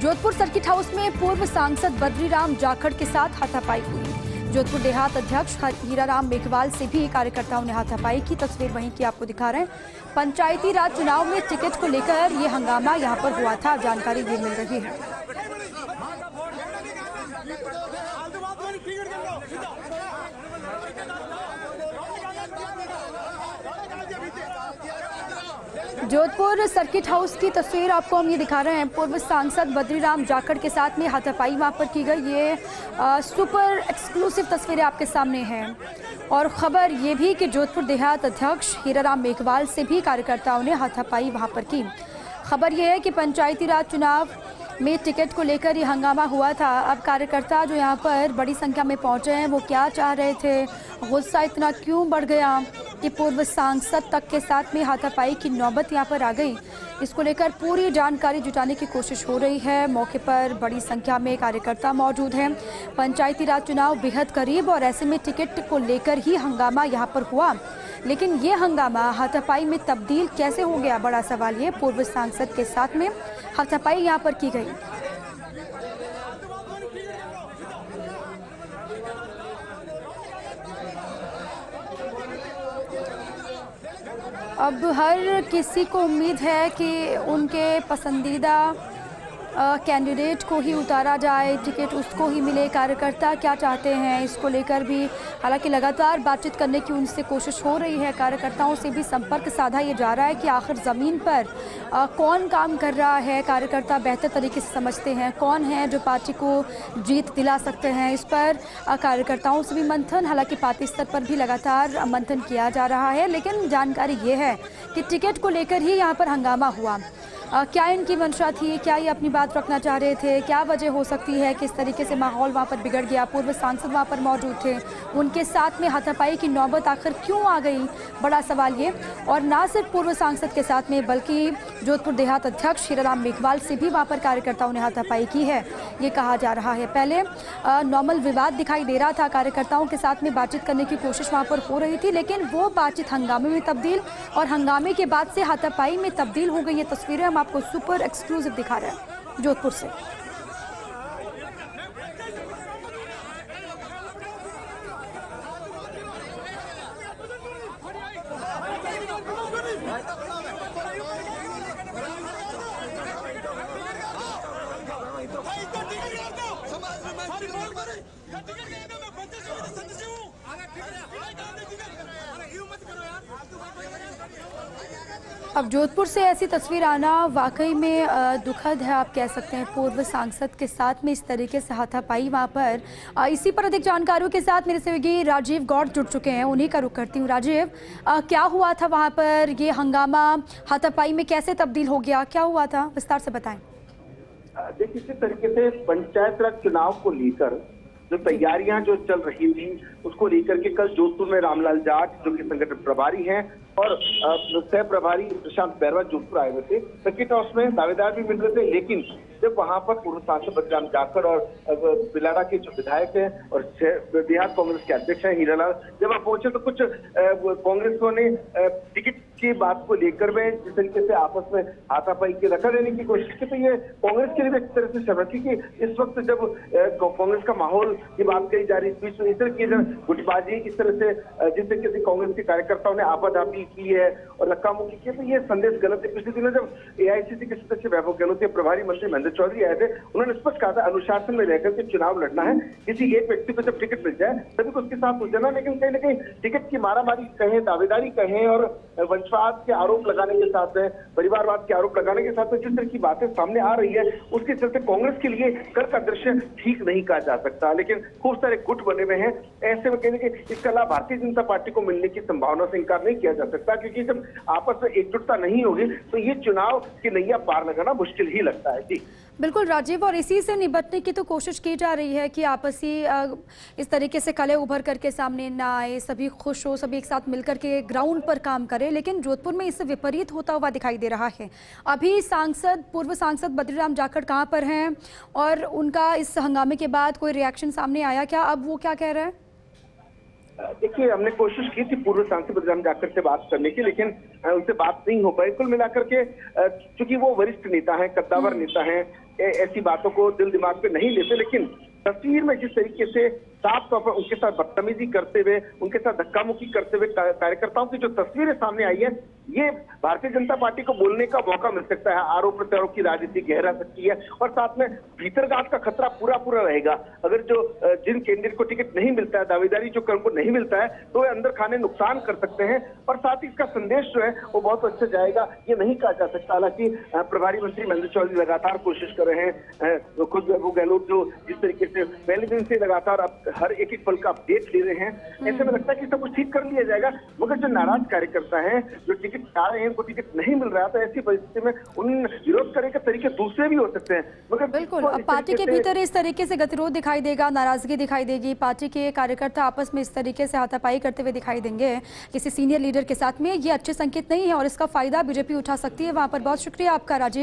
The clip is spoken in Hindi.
जोधपुर सर्किट हाउस में पूर्व सांसद बद्रीराम जाखड़ के साथ हाथापाई हुई। जोधपुर देहात अध्यक्ष हीराराम मेघवाल से भी कार्यकर्ताओं ने हाथापाई की तस्वीर वहीं की आपको दिखा रहे हैं। पंचायती राज चुनाव में टिकट को लेकर ये हंगामा यहां पर हुआ था, जानकारी ये मिल रही है। जोधपुर सर्किट हाउस की तस्वीर आपको हम ये दिखा रहे हैं। पूर्व सांसद बद्रीराम जाखड़ के साथ में हाथापाई वहां पर की गई। ये सुपर एक्सक्लूसिव तस्वीरें आपके सामने हैं। और खबर ये भी कि जोधपुर देहात अध्यक्ष हीराराम मेघवाल से भी कार्यकर्ताओं ने हाथापाई वहां पर की। खबर ये है कि पंचायती राज चुनाव में टिकट को लेकर ये हंगामा हुआ था। अब कार्यकर्ता जो यहाँ पर बड़ी संख्या में पहुंचे हैं वो क्या चाह रहे थे, गुस्सा इतना क्यों बढ़ गया कि पूर्व सांसद तक के साथ में हाथापाई की नौबत यहाँ पर आ गई, इसको लेकर पूरी जानकारी जुटाने की कोशिश हो रही है। मौके पर बड़ी संख्या में कार्यकर्ता मौजूद हैं। पंचायती राज चुनाव बेहद करीब और ऐसे में टिकट को लेकर ही हंगामा यहाँ पर हुआ, लेकिन ये हंगामा हाथापाई में तब्दील कैसे हो गया, बड़ा सवाल ये। पूर्व सांसद के साथ में हाथापाई यहाँ पर की गई। अब हर किसी को उम्मीद है कि उनके पसंदीदा कैंडिडेट को ही उतारा जाए, टिकट उसको ही मिले। कार्यकर्ता क्या चाहते हैं इसको लेकर भी हालांकि लगातार बातचीत करने की उनसे कोशिश हो रही है। कार्यकर्ताओं से भी संपर्क साधा ये जा रहा है कि आखिर ज़मीन पर कौन काम कर रहा है, कार्यकर्ता बेहतर तरीके से समझते हैं, कौन है जो पार्टी को जीत दिला सकते हैं। इस पर कार्यकर्ताओं से भी मंथन, हालांकि पार्टी स्तर पर भी लगातार मंथन किया जा रहा है। लेकिन जानकारी ये है कि टिकट को लेकर ही यहाँ पर हंगामा हुआ। क्या इनकी मंशा थी, क्या ये अपनी बात रखना चाह रहे थे, क्या वजह हो सकती है, किस तरीके से माहौल वहाँ पर बिगड़ गया। पूर्व सांसद वहाँ पर मौजूद थे, उनके साथ में हाथापाई की नौबत आखिर क्यों आ गई, बड़ा सवाल ये। और ना सिर्फ पूर्व सांसद के साथ में बल्कि जोधपुर देहात अध्यक्ष हीराराम मेघवाल से भी वहाँ पर कार्यकर्ताओं ने हाथापाई की है, ये कहा जा रहा है। पहले नॉर्मल विवाद दिखाई दे रहा था, कार्यकर्ताओं के साथ में बातचीत करने की कोशिश वहाँ पर हो रही थी, लेकिन वो बातचीत हंगामे में तब्दील और हंगामे के बाद से हाथापाई में तब्दील हो गई। ये तस्वीरें हम आपको सुपर एक्सक्लूसिव दिखा रहे हैं जोधपुर से। अब जोधपुर से ऐसी तस्वीर आना वाकई में दुखद है, आप कह सकते हैं। पूर्व सांसद के साथ में इस तरीके से हाथापाई वहाँ पर। इसी पर अधिक जानकारियों के साथ मेरे सहयोगी राजीव गौड़ जुड़ चुके हैं, उन्हीं का रुख करती हूँ। राजीव, क्या हुआ था वहाँ पर, ये हंगामा हाथापाई में कैसे तब्दील हो गया, क्या हुआ था, विस्तार से बताएं। देखिए, इसी तरीके से पंचायत राज चुनाव को लेकर जो तैयारियां जो चल रही थी उसको लेकर के कल जोधपुर में रामलाल जाट जो कि संगठन प्रभारी हैं और सह प्रभारी प्रशांत बैरवा जोधपुर आए हुए थे। सर्किट हाउस में दावेदार भी मिल रहे थे, लेकिन जब वहां पर पूर्व सांसद बद्रीराम जाखड़ और बिलाड़ा के जो विधायक हैं और देहात कांग्रेस के अध्यक्ष हैं हीरालाल, जब वहां पहुंचे तो कुछ कांग्रेसियों ने टिकट की बात को लेकर में जिस तरीके से आपस में हाथापाई की रखा देने की कोशिश की, तो ये कांग्रेस के लिए एक तरह से शर्म थी कि इस वक्त जब कांग्रेस का माहौल की बात कही जा रही, इस बीच इस तरह की गुटबाजी, इस तरह से जिस तरीके से कांग्रेस के कार्यकर्ताओं ने आपाधापी की है और धक्का मुक्की की, तो ये संदेश गलत है। पिछले दिनों जब एआईसीसी के सदस्य वैभव गहलोत के प्रभारी मंत्री महेंद्र चौधरी आए थे, उन्होंने स्पष्ट कहा था अनुशासन में रहकर के चुनाव लड़ना है, किसी एक व्यक्ति को जब टिकट मिल जाए तभी तो उसके साथ उलझना। लेकिन कहीं ना कहीं टिकट की मारामारी कहें, दावेदारी कहें और वंशवाद के आरोप लगाने के साथ में, परिवारवाद के आरोप लगाने के साथ में जिस तरह की बातें सामने आ रही है, उसके चलते कांग्रेस के लिए कल का दृश्य ठीक नहीं कहा जा सकता। लेकिन खूब सारे गुट बने हुए हैं, ऐसे में कहने के इसका लाभ भारतीय जनता पार्टी को मिलने की संभावना से इंकार नहीं किया जा सकता, क्योंकि जब आपस में एकजुटता नहीं होगी तो ये चुनाव की नैया पार लगाना मुश्किल ही लगता है। जी बिल्कुल राजीव, और इसी से निपटने की तो कोशिश की जा रही है कि आपसी इस तरीके से कले उभर करके सामने ना आए, सभी खुश हो, सभी एक साथ मिलकर के ग्राउंड पर काम करें। लेकिन जोधपुर में इससे विपरीत होता हुआ दिखाई दे रहा है। अभी पूर्व सांसद बद्रीराम जाखड़ कहाँ पर हैं और उनका इस हंगामे के बाद कोई रिएक्शन सामने आया क्या, अब वो क्या कह रहे हैं? देखिए, हमने कोशिश की थी पूर्व सांसद बद्रीराम जाखड़ से बात करने की, लेकिन उनसे बात नहीं हो पाई। कुल मिलाकर के चूंकि वो वरिष्ठ नेता हैं, कद्दावर नेता हैं, ऐसी बातों को दिल दिमाग पे नहीं लेते, लेकिन तस्वीर में जिस तरीके से साफ तौर पर उनके साथ बदतमीजी करते हुए, उनके साथ धक्का मुक्की करते हुए कार्यकर्ताओं की जो तस्वीरें सामने आई है, ये भारतीय जनता पार्टी को बोलने का मौका मिल सकता है। आरोप प्रत्यारोप की राजनीति गहरा सकती है और साथ में भीतरघात का खतरा पूरा रहेगा। अगर जो जिन कैंडिडेट को टिकट नहीं मिलता है, दावेदारी जो कर्म को नहीं मिलता है, तो वे अंदर खाने नुकसान कर सकते हैं और साथ ही इसका संदेश जो है वो बहुत अच्छा जाएगा, ये नहीं कहा जा सकता। हालांकि प्रभारी मंत्री महेंद्र चौधरी लगातार कोशिश कर रहे हैं, खुद वैभव गहलोत जो जिस तरीके से पहले दिन से लगातार अब हर एक पल का अपडेट ले रहे हैं, ऐसे में लगता है कि सब कुछ ठीक कर लिया जाएगा। मगर जो नाराज कार्यकर्ता हैं, जो टिकट चाह रहे हैं, उनको टिकट नहीं मिल रहा, तो ऐसी परिस्थिति में उन विरोध करने के तरीके दूसरे भी हो सकते हैं। मगर बिल्कुल, अब पार्टी के भीतर इस तरीके से गतिरोध दिखाई देगा, नाराजगी दिखाई देगी, पार्टी के कार्यकर्ता आपस में इस तरीके से हाथापाई करते हुए दिखाई देंगे किसी सीनियर लीडर के साथ में, ये अच्छे संकेत नहीं है और इसका फायदा बीजेपी उठा सकती है। वहां पर बहुत शुक्रिया आपका राजेश।